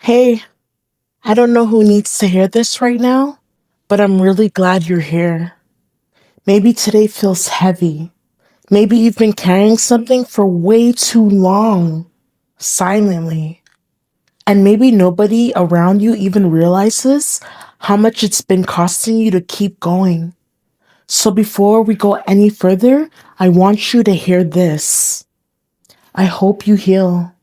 Hey, I don't know who needs to hear this right now, but I'm really glad you're here. Maybe today feels heavy. Maybe you've been carrying something for way too long, silently. And maybe nobody around you even realizes how much it's been costing you to keep going. So before we go any further, I want you to hear this. I hope you heal.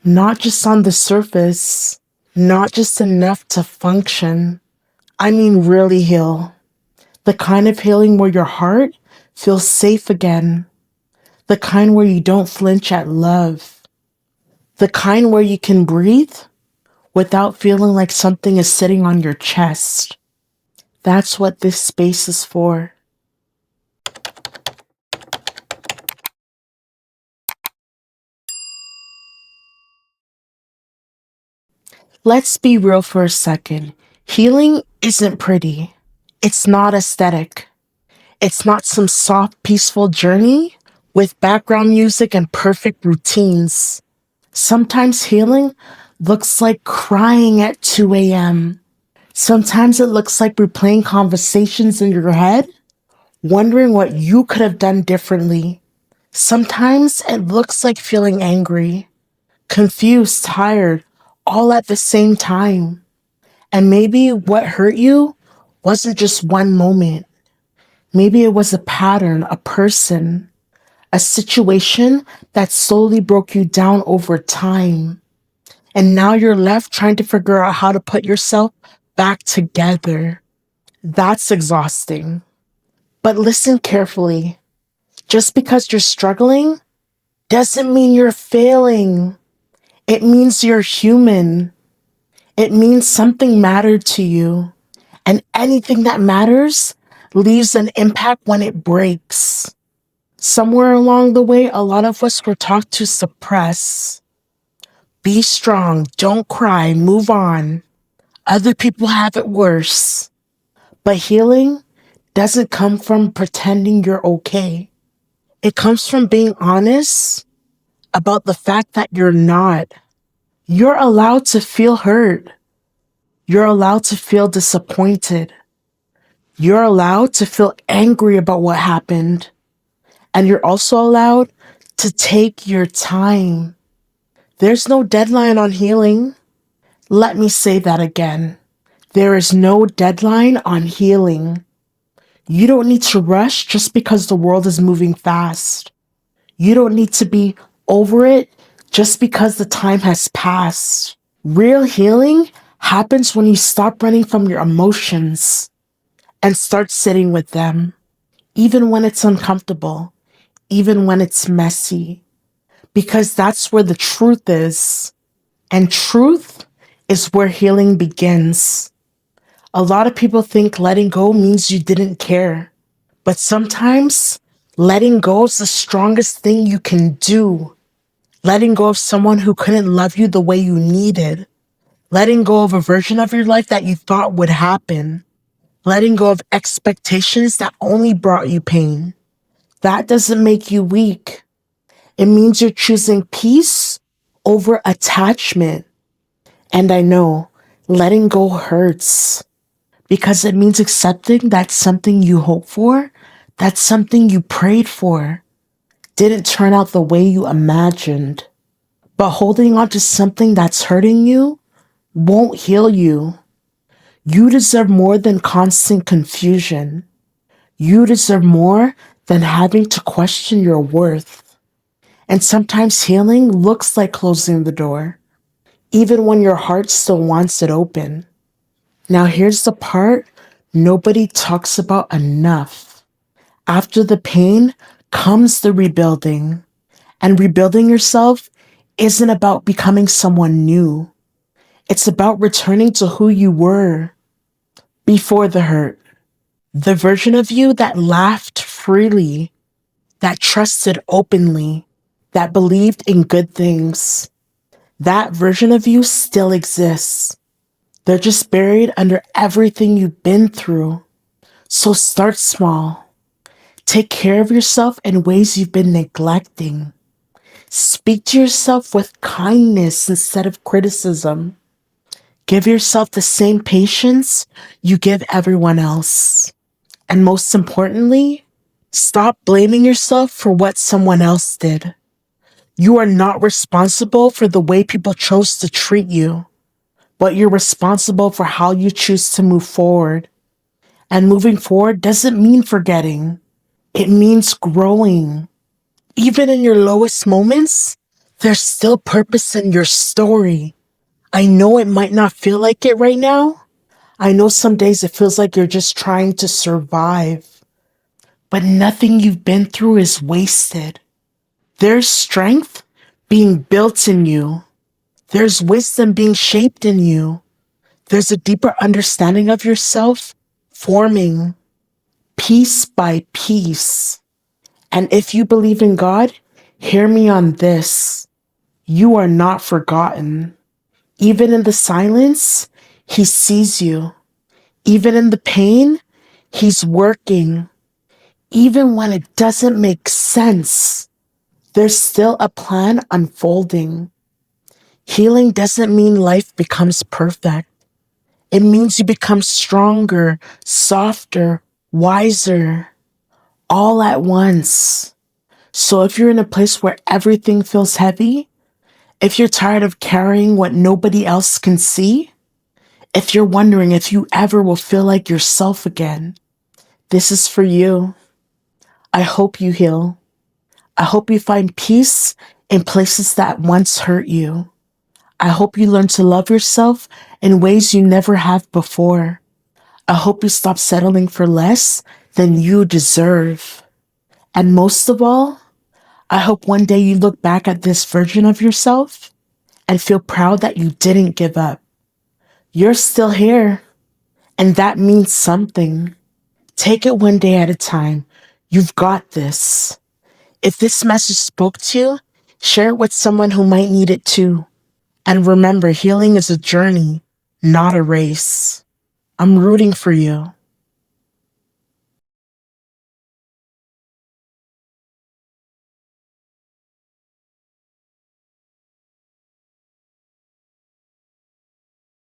Not just on the surface, not just enough to function. I mean, really heal. The kind of healing where your heart feels safe again. The kind where you don't flinch at love. The kind where you can breathe without feeling like something is sitting on your chest. That's what this space is for. Let's be real for a second. Healing isn't pretty. It's not aesthetic. It's not some soft, peaceful journey with background music and perfect routines. Sometimes healing looks like crying at 2 a.m. Sometimes it looks like replaying conversations in your head, wondering what you could have done differently. Sometimes it looks like feeling angry, confused, tired, all at the same time. And maybe what hurt you wasn't just one moment. Maybe it was a pattern, a person, a situation that slowly broke you down over time. And now you're left trying to figure out how to put yourself back together. That's exhausting. But listen carefully. Just because you're struggling doesn't mean you're failing. It means you're human. It means something mattered to you. And anything that matters leaves an impact when it breaks. Somewhere along the way, a lot of us were taught to suppress. Be strong, don't cry, move on. Other people have it worse. But healing doesn't come from pretending you're okay. It comes from being honest about the fact that you're not. You're allowed to feel hurt. You're allowed to feel disappointed. You're allowed to feel angry about what happened. And you're also allowed to take your time. There's no deadline on healing. Let me say that again. There is no deadline on healing. You don't need to rush just because the world is moving fast. You don't need to be over it just because the time has passed. Real healing happens when you stop running from your emotions and start sitting with them, even when it's uncomfortable, even when it's messy, because that's where the truth is. And truth is where healing begins. A lot of people think letting go means you didn't care. But sometimes letting go is the strongest thing you can do. Letting go of someone who couldn't love you the way you needed. Letting go of a version of your life that you thought would happen. Letting go of expectations that only brought you pain. That doesn't make you weak. It means you're choosing peace over attachment. And I know letting go hurts because it means accepting that something you hoped for, that something you prayed for, didn't turn out the way you imagined. But holding on to something that's hurting you won't heal you. You deserve more than constant confusion. You deserve more than having to question your worth. And sometimes healing looks like closing the door, even when your heart still wants it open. Now, here's the part nobody talks about enough. After the pain comes the rebuilding. And rebuilding yourself isn't about becoming someone new. It's about returning to who you were before the hurt. The version of you that laughed freely, that trusted openly, that believed in good things. That version of you still exists. They're just buried under everything you've been through. So start small. Take care of yourself in ways you've been neglecting. Speak to yourself with kindness instead of criticism. Give yourself the same patience you give everyone else. And most importantly, stop blaming yourself for what someone else did. You are not responsible for the way people chose to treat you, but you're responsible for how you choose to move forward. And moving forward doesn't mean forgetting. It means growing. Even in your lowest moments, there's still purpose in your story. I know it might not feel like it right now. I know some days it feels like you're just trying to survive. But nothing you've been through is wasted. There's strength being built in you. There's wisdom being shaped in you. There's a deeper understanding of yourself forming piece by piece. And if you believe in God, hear me on this. You are not forgotten. Even in the silence, He sees you. Even in the pain, He's working. Even when it doesn't make sense, there's still a plan unfolding. Healing doesn't mean life becomes perfect. It means you become stronger, softer, wiser, all at once. So if you're in a place where everything feels heavy, if you're tired of carrying what nobody else can see, if you're wondering if you ever will feel like yourself again, this is for you. I hope you heal. I hope you find peace in places that once hurt you. I hope you learn to love yourself in ways you never have before. I hope you stop settling for less than you deserve. And most of all, I hope one day you look back at this version of yourself and feel proud that you didn't give up. You're still here, and that means something. Take it one day at a time. You've got this. If this message spoke to you, share it with someone who might need it too. And remember, healing is a journey, not a race. I'm rooting for you.